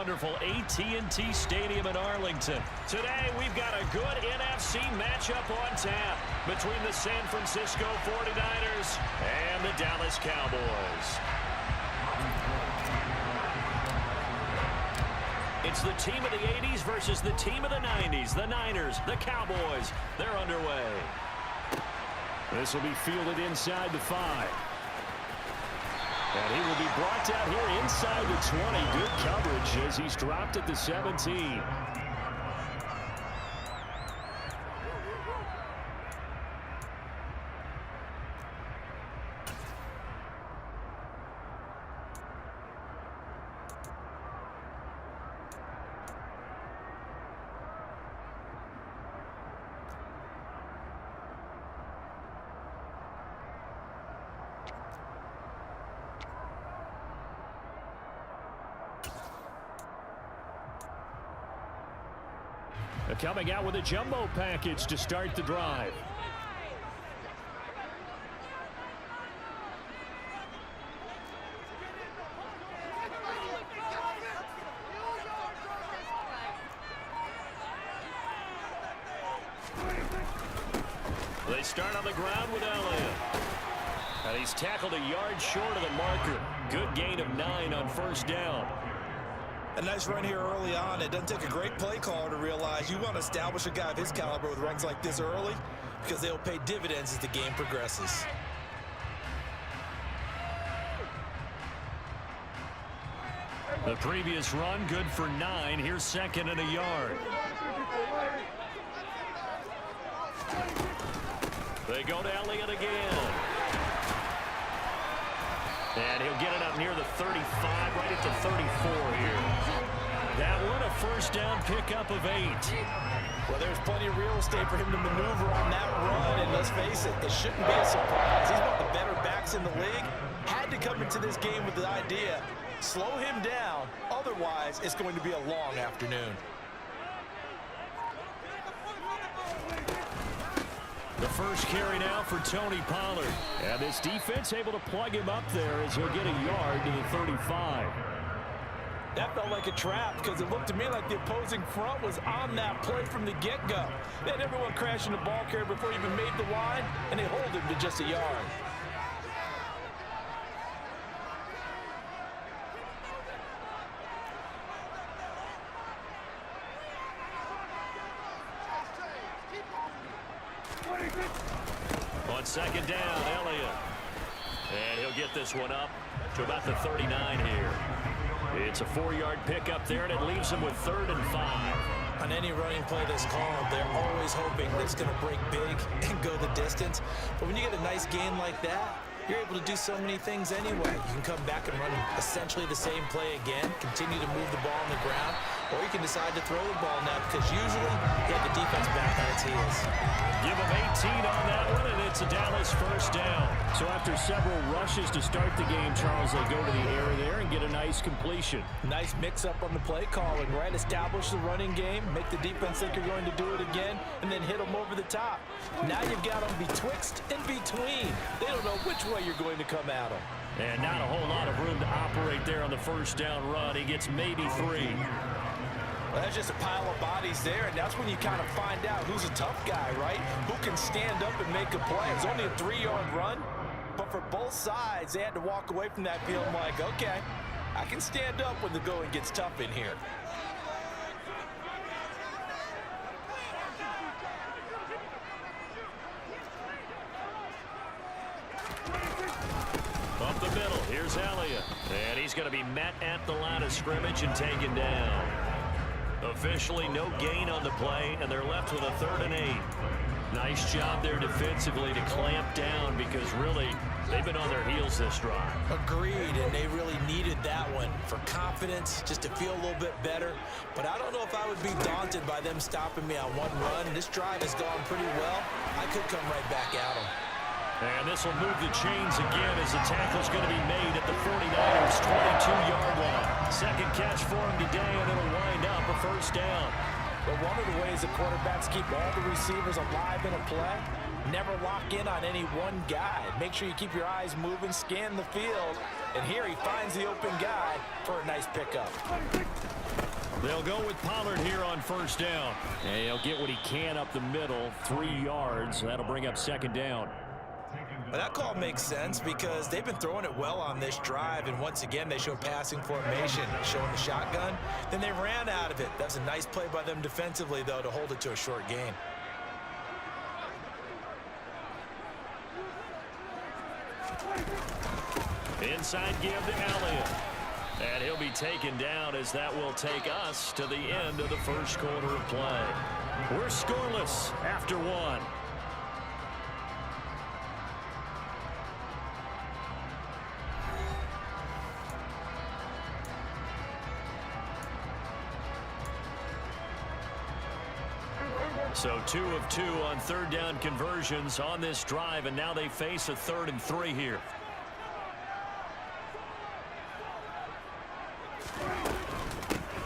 wonderful AT&T Stadium in Arlington. Today, we've got a good NFC matchup on tap between the San Francisco 49ers and the Dallas Cowboys. It's the team of the 80s versus the team of the 90s. The Niners, the Cowboys, they're underway. This will be fielded inside the 5. And he will be brought down here inside the 20. Good coverage as he's dropped at the 17. Coming out with a jumbo package to start the drive. They start on the ground with Elliott. And he's tackled a yard short of the marker. Good gain of 9 on first down. A nice run here early on. It doesn't take a great play caller to realize you want to establish a guy of his caliber with runs like this early because they'll pay dividends as the game progresses. The previous run good for 9. Here's second and a yard. They go to Elliott again. And he'll get it up near the 35, right at the 34 here. That one a first down pickup of 8. Well, there's plenty of real estate for him to maneuver on that run, and let's face it, it shouldn't be a surprise. He's one of the better backs in the league. Had to come into this game with the idea, slow him down, otherwise it's going to be a long afternoon. The first carry now for Tony Pollard. And this defense able to plug him up there as he'll get a yard to the 35. That felt like a trap because it looked to me like the opposing front was on that play from the get-go. They had everyone crashing the ball carrier before he even made the line, and they hold him to just a yard. On second down, Elliott. And he'll get this one up to about the 39 here. It's a 4-yard pickup there, and it leaves him with 3rd and 5. On any running play that's called, they're always hoping that it's going to break big and go the distance. But when you get a nice gain like that, you're able to do so many things anyway. You can come back and run essentially the same play again, continue to move the ball on the ground, or you can decide to throw the ball now because usually you have the defense back on its heels. Give him 18 on that one, and it's a Dallas first down. So after several rushes to start the game, Charles, they go to the air there and get a nice completion. Nice mix-up on the play calling, right? Establish the running game, make the defense think you're going to do it again, and then hit them over the top. Now you've got them betwixt and between. They don't know which way you're going to come at them. And not a whole lot of room to operate there on the first down run. He gets maybe 3. Well, that's just a pile of bodies there, and that's when you kind of find out who's a tough guy, right? Who can stand up and make a play. It's only a 3-yard run, but for both sides, they had to walk away from that feeling like, okay, I can stand up when the going gets tough in here. Up the middle, here's Elliott. And he's going to be met at the line of scrimmage and taken down. Officially no gain on the play, and they're left with a 3rd and 8. Nice job there defensively to clamp down because really they've been on their heels this drive. Agreed, and they really needed that one for confidence, just to feel a little bit better. But I don't know if I would be daunted by them stopping me on one run. This drive has gone pretty well. I could come right back at them. And this will move the chains again as the tackle's going to be made at the 49ers' 22-yard line. Second catch for him today, and it'll wind up a first down. But one of the ways the quarterbacks keep all the receivers alive in a play, never lock in on any one guy. Make sure you keep your eyes moving, scan the field, and here he finds the open guy for a nice pickup. They'll go with Pollard here on first down. And he'll get what he can up the middle, 3 yards. That'll bring up second down. Well, that call makes sense because they've been throwing it well on this drive, and once again they show passing formation, showing the shotgun. Then they ran out of it. That's a nice play by them defensively, though, to hold it to a short gain. Inside give to Elliott. And he'll be taken down as that will take us to the end of the first quarter of play. We're scoreless after 1. So 2 of 2 on third down conversions on this drive, and now they face a 3rd and 3 here.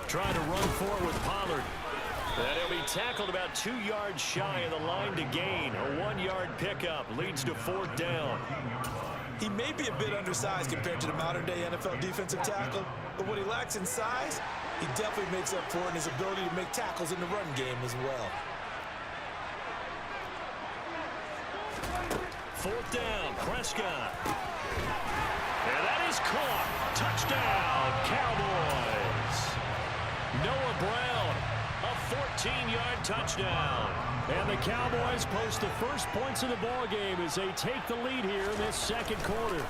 Trying to run for it with Pollard. And he'll be tackled about 2 yards shy of the line to gain. A 1-yard pickup leads to 4th down. He may be a bit undersized compared to the modern-day NFL defensive tackle, but what he lacks in size, he definitely makes up for it in his ability to make tackles in the run game as well. 4th down, Prescott. And that is caught. Touchdown, Cowboys. Noah Brown, a 14-yard touchdown. And the Cowboys post the first points of the ball game as they take the lead here in this second quarter.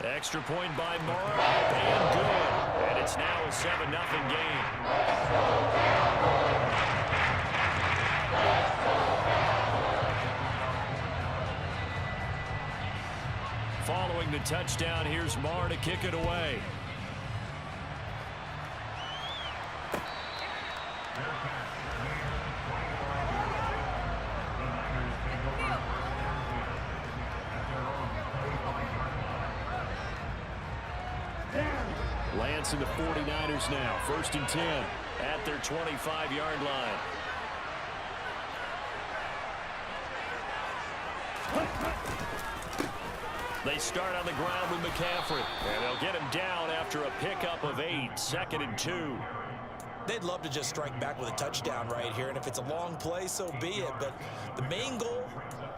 Extra point by Morrow, and good. And it's now a 7-0 game. Following the touchdown, here's Marr to kick it away. Lance and the 49ers now. 1st and 10 at their 25-yard line. They start on the ground with McCaffrey. And they'll get him down after a pickup of 8. 2nd and 2. They'd love to just strike back with a touchdown right here, and if it's a long play, so be it. But the main goal,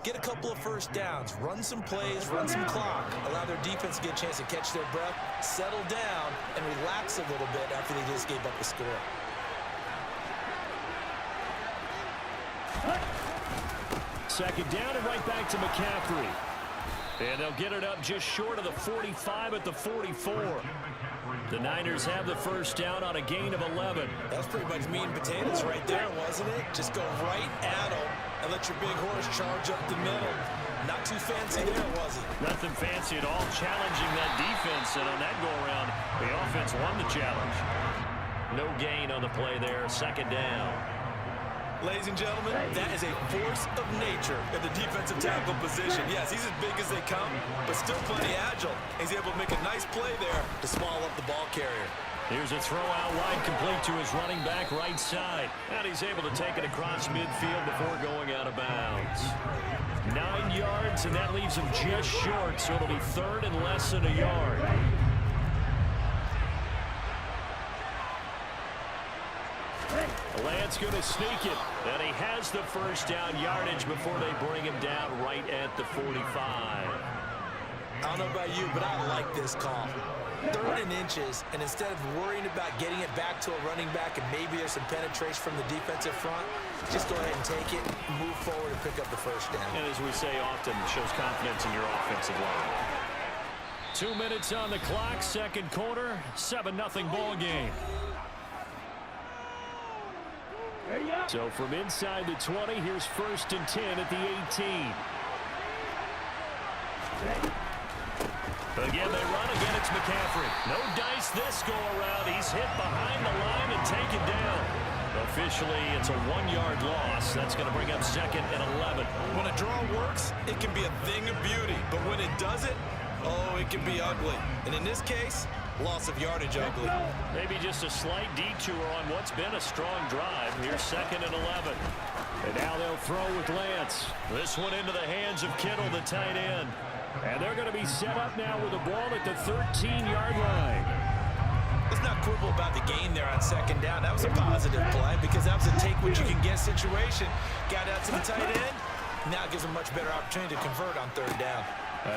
get a couple of first downs, run some plays, run some clock, allow their defense to get a chance to catch their breath, settle down, and relax a little bit after they just gave up a score. Second down and right back to McCaffrey. And they'll get it up just short of the 45 at the 44. The Niners have the first down on a gain of 11. That's pretty much meat and potatoes right there, wasn't it? Just go right at them and let your big horse charge up the middle. Not too fancy there, was it? Nothing fancy at all, challenging that defense. And on that go-around, the offense won the challenge. No gain on the play there, 2nd down. Ladies and gentlemen, that is a force of nature in the defensive tackle position. Yes, he's as big as they come, but still plenty agile. He's able to make a nice play there to swallow up the ball carrier. Here's a throw out wide, complete to his running back right side. And he's able to take it across midfield before going out of bounds. 9 yards, and that leaves him just short, so it'll be 3rd and less than a yard. Lance going to sneak it, and he has the first down yardage before they bring him down right at the 45. I don't know about you, but I like this call. 3rd and inches, and instead of worrying about getting it back to a running back and maybe there's some penetration from the defensive front, just go ahead and take it, move forward, and pick up the first down. And as we say often, it shows confidence in your offensive line. 2 minutes on the clock, second quarter, 7-0 ball game. So from inside the 20, here's 1st and 10 at the 18. Again, they run. Again, it's McCaffrey. No dice this go-around. He's hit behind the line and taken down. Officially, it's a 1-yard loss. That's going to bring up 2nd and 11. When a draw works, it can be a thing of beauty. But when it doesn't, oh, it can be ugly. And in this case, loss of yardage ugly. Maybe just a slight detour on what's been a strong drive. Here's 2nd and 11. And now they'll throw with Lance. This one into the hands of Kittle, the tight end. And they're going to be set up now with the ball at the 13-yard line. Let's not quibble about the gain there on second down. That was a positive play because that was a take-what-you-can-get situation. Got out to the tight end. Now it gives him a much better opportunity to convert on third down.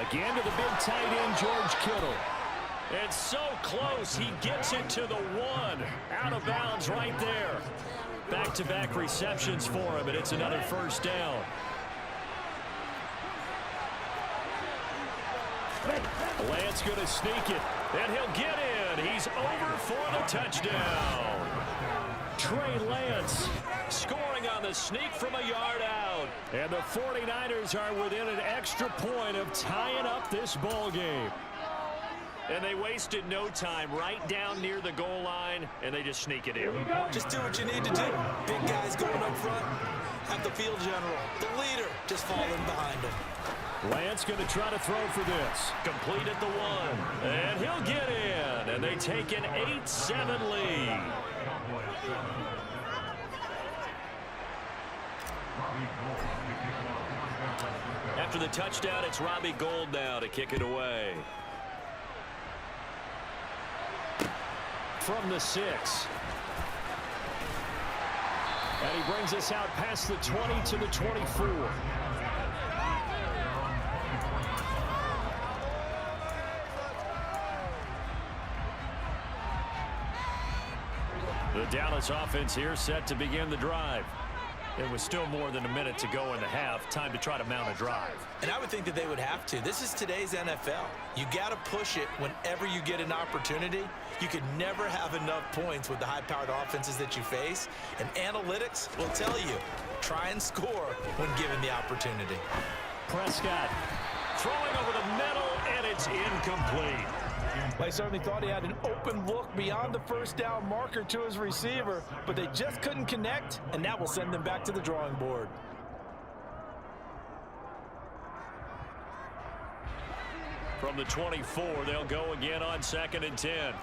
Again to the big tight end, George Kittle. It's so close. He gets it to the one. Out of bounds right there. Back-to-back receptions for him, and it's another first down. Lance going to sneak it, and he'll get in. He's over for the touchdown. Trey Lance scoring on the sneak from a yard out. And the 49ers are within an extra point of tying up this ball game. And they wasted no time right down near the goal line, and they just sneak it in. Just do what you need to do. Big guys going up front. Have the field general, the leader, just fall in behind him. Lance going to try to throw for this. Complete at the one. And he'll get in. And they take an 8-7 lead. After the touchdown, it's Robbie Gould now to kick it away. From the 6. And he brings us out past the 20 to the 24. The Dallas offense here set to begin the drive. It was still more than a minute to go in the half. Time to try to mount a drive. And I would think that they would have to. This is today's NFL. You got to push it whenever you get an opportunity. You could never have enough points with the high-powered offenses that you face. And analytics will tell you, try and score when given the opportunity. Prescott throwing over the middle, and it's incomplete. They certainly thought he had an open look beyond the first down marker to his receiver, but they just couldn't connect, and that will send them back to the drawing board. From the 24, they'll go again on 2nd and 10.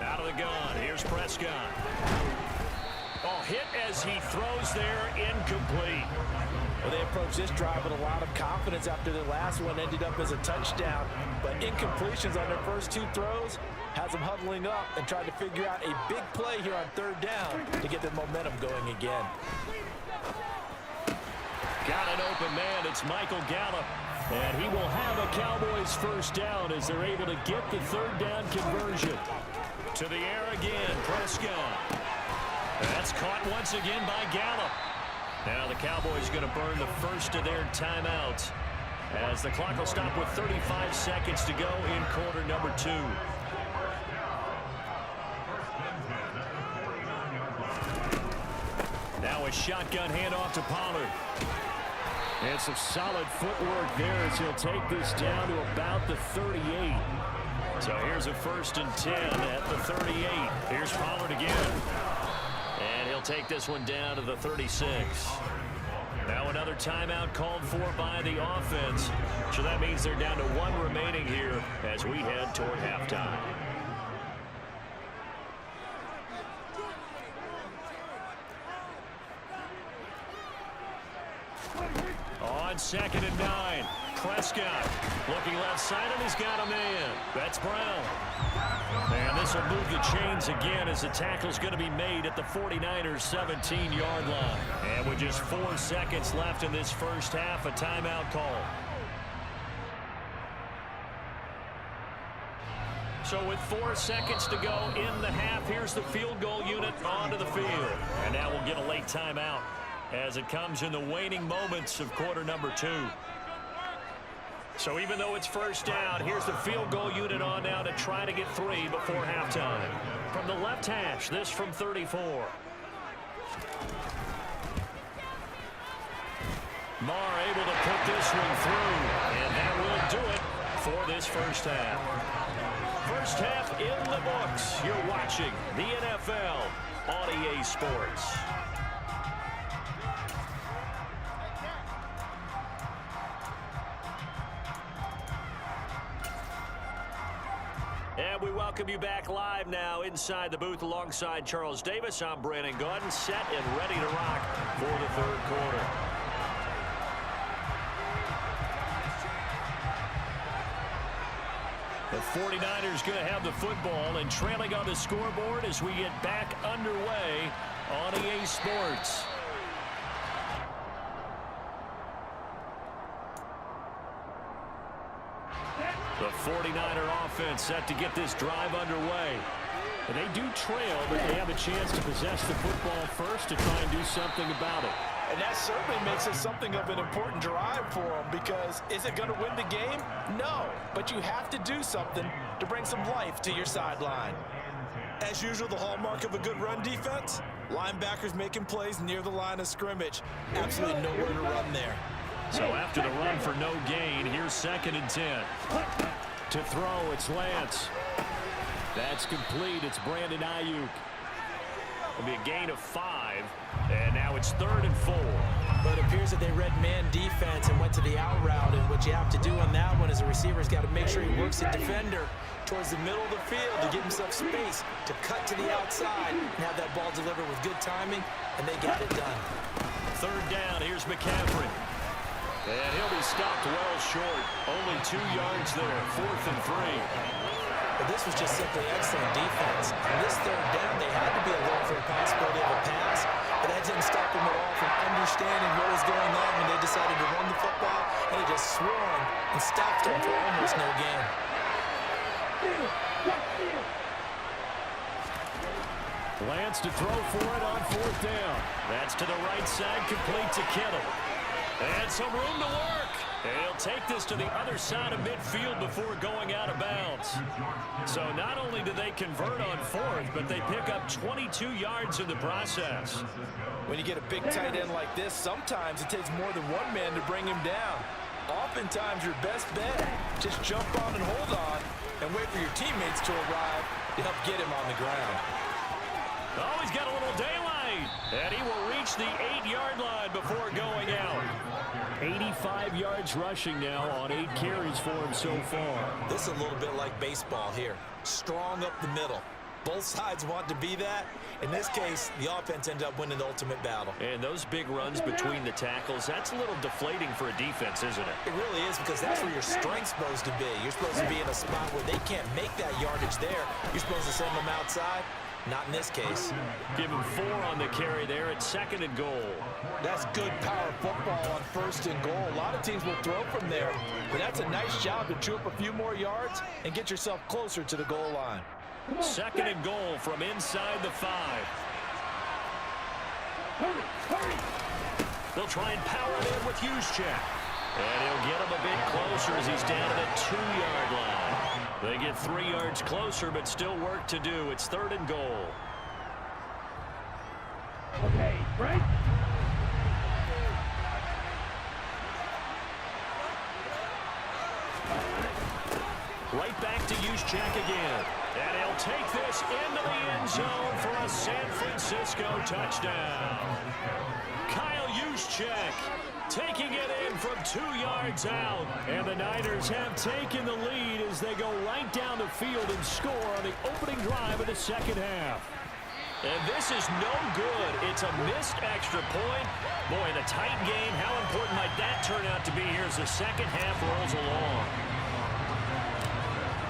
Out of the gun, here's Prescott. Oh, hit as he throws there, incomplete. Well, they approached this drive with a lot of confidence after their last one ended up as a touchdown. But incompletions on their first 2 throws has them huddling up and trying to figure out a big play here on third down to get their momentum going again. Got an open man. It's Michael Gallup. And he will have a Cowboys first down as they're able to get the third down conversion. To the air again, Prescott. That's caught once again by Gallup. Now the Cowboys going to burn the first of their timeouts as the clock will stop with 35 seconds to go in quarter number 2. Now a shotgun handoff to Pollard. And some solid footwork there as he'll take this down to about the 38. So here's a 1st and 10 at the 38. Here's Pollard again. And he'll take this one down to the 36. Now another timeout called for by the offense. So that means they're down to 1 remaining here as we head toward halftime. On 2nd and 9, Prescott looking left side, and he's got a man. That's Brown. And this will move the chains again as the tackle's going to be made at the 49ers' 17-yard line. And with just 4 seconds left in this first half, a timeout call. So with 4 seconds to go in the half, here's the field goal unit onto the field. And now we'll get a late timeout as it comes in the waning moments of quarter number 2. So even though it's first down, here's the field goal unit on now to try to get 3 before halftime. From the left hash, this from 34. Marr able to put this one through, and that will do it for this first half. First half in the books. You're watching the NFL on EA Sports. And we welcome you back live now inside the booth alongside Charles Davis. I'm Brandon Gaudin, set and ready to rock for the third quarter. The 49ers going to have the football and trailing on the scoreboard as we get back underway on EA Sports. The 49er offense set to get this drive underway. And they do trail, but they have a chance to possess the football first to try and do something about it. And that certainly makes it something of an important drive for them, because is it going to win the game? No, but you have to do something to bring some life to your sideline. As usual, the hallmark of a good run defense, linebackers making plays near the line of scrimmage. Absolutely nowhere to run there. So after the run for no gain, here's 2nd and 10. To throw, it's Lance. That's complete. It's Brandon Ayuk. It'll be a gain of 5, and now it's 3rd and 4. But it appears that they read man defense and went to the out route, and what you have to do on that one as a receiver's got to make sure he works the defender towards the middle of the field to give himself space to cut to the outside and have that ball delivered with good timing, and they got it done. 3rd down, here's McCaffrey. And he'll be stopped well short. Only 2 yards there, 4th and 3. But this was just simply excellent defense. On this 3rd down, they had to be alert for the possibility of a pass, but that didn't stop them at all from understanding what was going on when they decided to run the football, and they just swarmed and stopped them for almost no gain. Lance to throw for it on 4th down. That's to the right side, complete to Kittle. And some room to work. He'll take this to the other side of midfield before going out of bounds. So not only do they convert on 4th, but they pick up 22 yards in the process. When you get a big tight end like this, sometimes it takes more than one man to bring him down. Oftentimes, your best bet, just jump on and hold on and wait for your teammates to arrive to help get him on the ground. Oh, he's got a little daylight. And he will reach the 8-yard line before going out. 85 yards rushing now on 8 carries for him so far. This is a little bit like baseball here. Strong up the middle. Both sides want to be that. In this case, the offense ended up winning the ultimate battle. And those big runs between the tackles, that's a little deflating for a defense, isn't it? It really is, because that's where your strength's supposed to be. You're supposed to be in a spot where they can't make that yardage there. You're supposed to send them outside. Not in this case. Give him 4 on the carry there at 2nd and goal. That's good power football on 1st and goal. A lot of teams will throw from there, but that's a nice job to chew up a few more yards and get yourself closer to the goal line. 2nd and goal from inside the 5. They'll try and power it in with Juszczyk. And he'll get him a bit closer as he's down to the 2-yard line. They get 3 yards closer, but still work to do. It's 3rd and goal. Okay, right? Right back to Juszczyk again. And he'll take this into the end zone for a San Francisco touchdown. Kyle Juszczyk taking it in from 2 yards out. And the Niners have taken the lead as they go right down the field and score on the opening drive of the 2nd half. And this is no good. It's a missed extra point. Boy, in a tight game, how important might that turn out to be here as the 2nd half rolls along?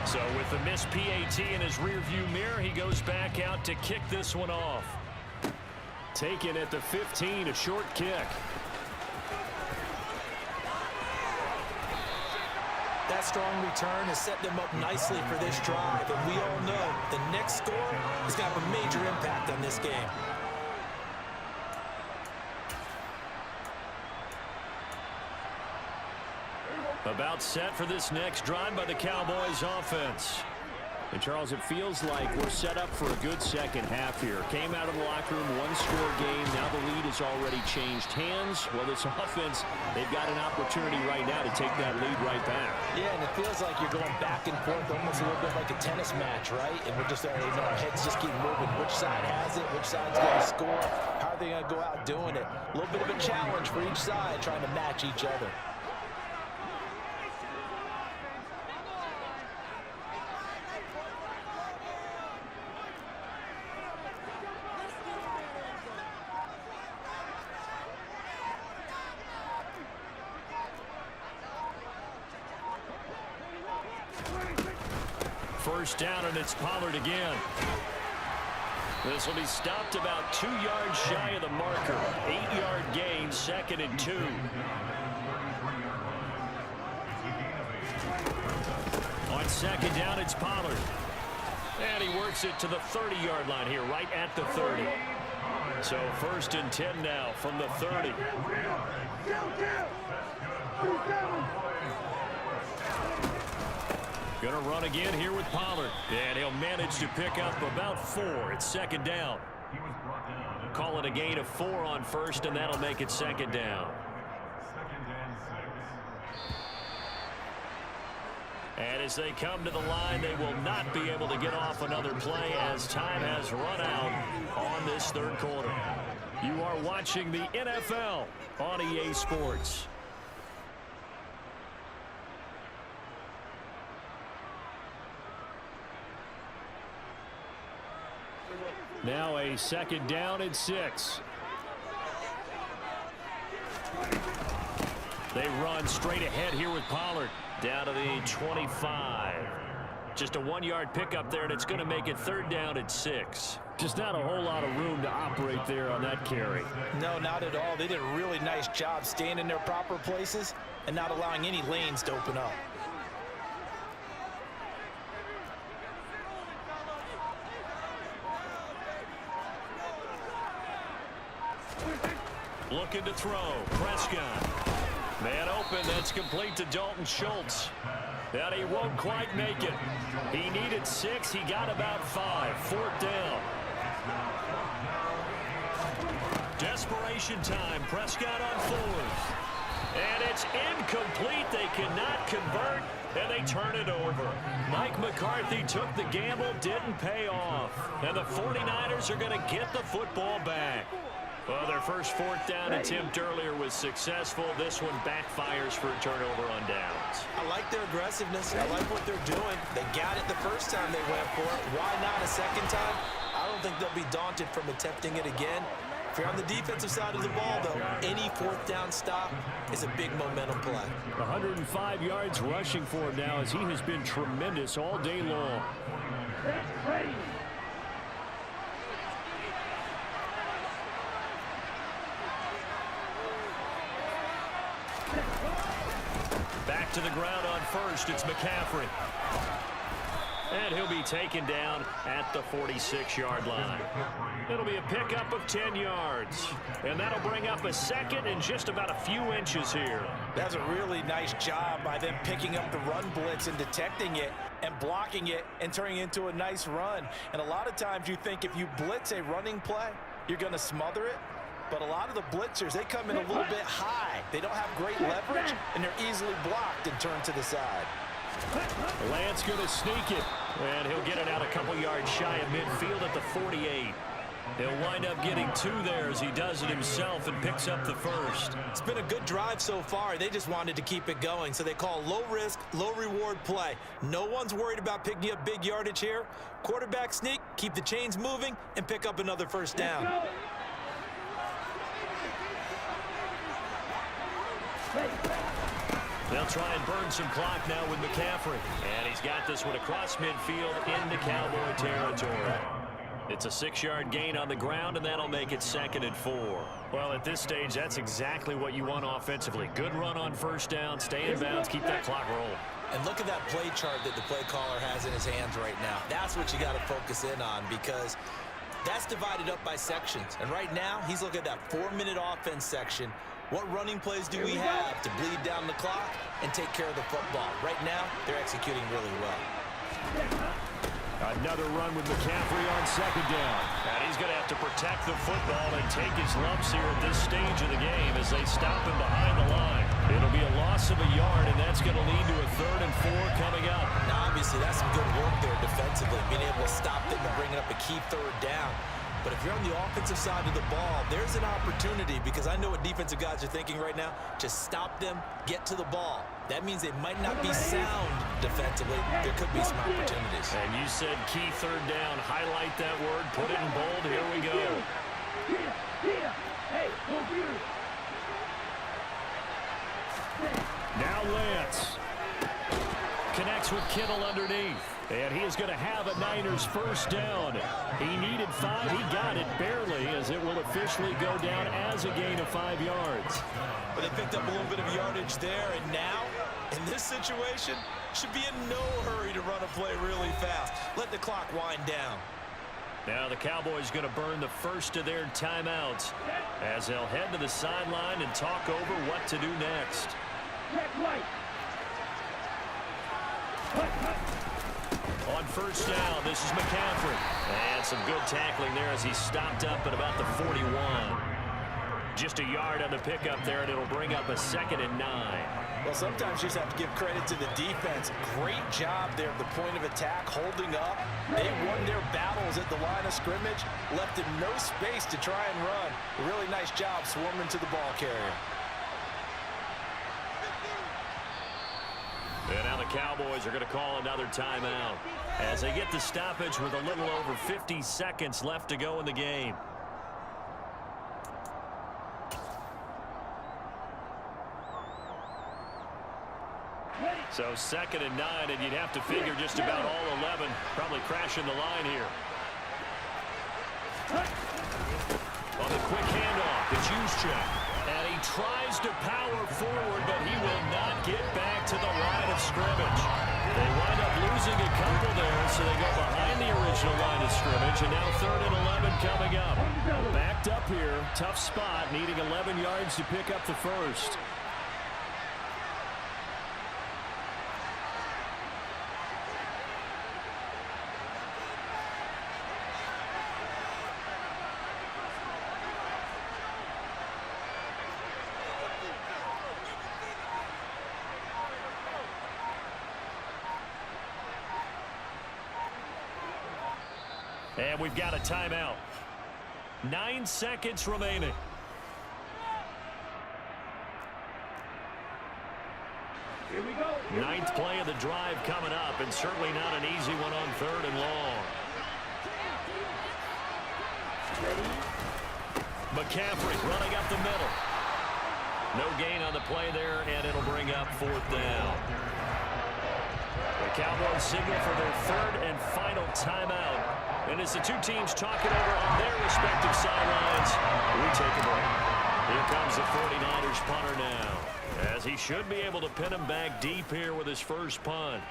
So with the missed PAT in his rearview mirror, he goes back out to kick this one off. Taken at the 15, a short kick. That strong return has set them up nicely for this drive, and we all know the next score is going to have a major impact on this game. About set for this next drive by the Cowboys offense. And Charles, it feels like we're set up for a good 2nd half here. Came out of the locker room, 1-score game. Now the lead has already changed hands. Well, this offense, they've got an opportunity right now to take that lead right back. Yeah, and it feels like you're going back and forth, almost a little bit like a tennis match, right? And we're just already know our heads just keep moving. Which side has it? Which side's going to score? How are they going to go out doing it? A little bit of a challenge for each side, trying to match each other. first down, and it's Pollard again. This will be stopped about 2 yards shy of the marker. 8-yard gain, 2nd and 2. On 2nd down, it's Pollard. And he works it to the 30-yard line here, right at the 30. So 1st and 10 now from the 30. Going to run again here with Pollard. And he'll manage to pick up about 4. It's 2nd down. Call it a gain of 4 on 1st, and that'll make it 2nd down. And as they come to the line, they will not be able to get off another play as time has run out on this 3rd quarter. You are watching the NFL on EA Sports. Now a 2nd down and 6. They run straight ahead here with Pollard. Down to the 25. Just a 1-yard pickup there, and it's going to make it 3rd down and 6. Just not a whole lot of room to operate there on that carry. No, not at all. They did a really nice job staying in their proper places and not allowing any lanes to open up. Looking to throw. Prescott. Man open. That's complete to Dalton Schultz. And he won't quite make it. He needed 6. He got about 5. 4th down. Desperation time. Prescott on 4th. And it's incomplete. They cannot convert, and they turn it over. Mike McCarthy took the gamble, didn't pay off. And the 49ers are going to get the football back. Well, their first 4th down attempt earlier was successful. This one backfires for a turnover on downs. I like their aggressiveness. I like what they're doing. They got it the first time they went for it. Why not a second time? I don't think they'll be daunted from attempting it again. If you're on the defensive side of the ball, though, any 4th down stop is a big momentum play. 105 yards rushing for him now as he has been tremendous all day long. Back to the ground on 1st. It's McCaffrey. And he'll be taken down at the 46-yard line. It'll be a pickup of 10 yards. And that'll bring up a 2nd and just about a few inches here. That's a really nice job by them picking up the run blitz and detecting it and blocking it and turning it into a nice run. And a lot of times you think if you blitz a running play, you're going to smother it. But a lot of the blitzers, they come in a little bit high. They don't have great leverage, and they're easily blocked and turned to the side. Lance going to sneak it, and he'll get it out a couple yards shy of midfield at the 48. He'll wind up getting 2 there as he does it himself and picks up the 1st. It's been a good drive so far. They just wanted to keep it going, so they call low-risk, low-reward play. No one's worried about picking up big yardage here. Quarterback sneak, keep the chains moving, and pick up another 1st down. They'll try and burn some clock now with McCaffrey. And he's got this one across midfield into Cowboy territory. It's a 6-yard gain on the ground, and that'll make it 2nd and 4. Well, at this stage, that's exactly what you want offensively. Good run on 1st down, stay in bounds, keep that clock rolling. And look at that play chart that the play caller has in his hands right now. That's what you got to focus in on, because that's divided up by sections. And right now, he's looking at that 4-minute offense section. What running plays do we have to bleed down the clock and take care of the football? Right now, they're executing really well. Another run with McCaffrey on 2nd down. And he's going to have to protect the football and take his lumps here at this stage of the game as they stop him behind the line. It'll be a loss of a yard, and that's going to lead to a 3rd and 4 coming up. Now, obviously, that's some good work there defensively, being able to stop them and bringing up a key 3rd down. But if you're on the offensive side of the ball, there's an opportunity, because I know what defensive guys are thinking right now. Just stop them, get to the ball. That means they might not be sound defensively. There could be some opportunities. And you said key 3rd down. Highlight that word. Put it in bold. Here we go. Now Lance connects with Kittle underneath. And he is going to have a Niners first down. He needed 5. He got it barely, as it will officially go down as a gain of 5 yards. But they picked up a little bit of yardage there, and now, in this situation, should be in no hurry to run a play really fast. Let the clock wind down. Now the Cowboys going to burn the first of their timeouts as they'll head to the sideline and talk over what to do next. On first down, this is McCaffrey. And some good tackling there as he stopped up at about the 41. Just a yard on the pickup there, and it'll bring up a 2nd and 9. Well, sometimes you just have to give credit to the defense. Great job there at the point of attack, holding up. They won their battles at the line of scrimmage, left them no space to try and run. A really nice job swarming to the ball carrier. And now the Cowboys are going to call another timeout as they get the stoppage with a little over 50 seconds left to go in the game. So 2nd and 9, and you'd have to figure just about all 11 probably crashing the line here. On the quick handoff, it's Juszczyk. And he tries to power forward, but he will not get back to the line of scrimmage. They wind up losing a couple there, so they go behind the original line of scrimmage, and now 3rd and 11 coming up. Backed up here, tough spot, needing 11 yards to pick up the first. And we've got a timeout. 9 seconds remaining. Here we go. 9th play of the drive coming up, and certainly not an easy one on 3rd and long. McCaffrey running up the middle. No gain on the play there, and it'll bring up 4th down. The Cowboys signal for their 3rd and final timeout. And as the two teams talk it over on their respective sidelines, we take a break. Here comes the 49ers punter now, as he should be able to pin him back deep here with his first punt.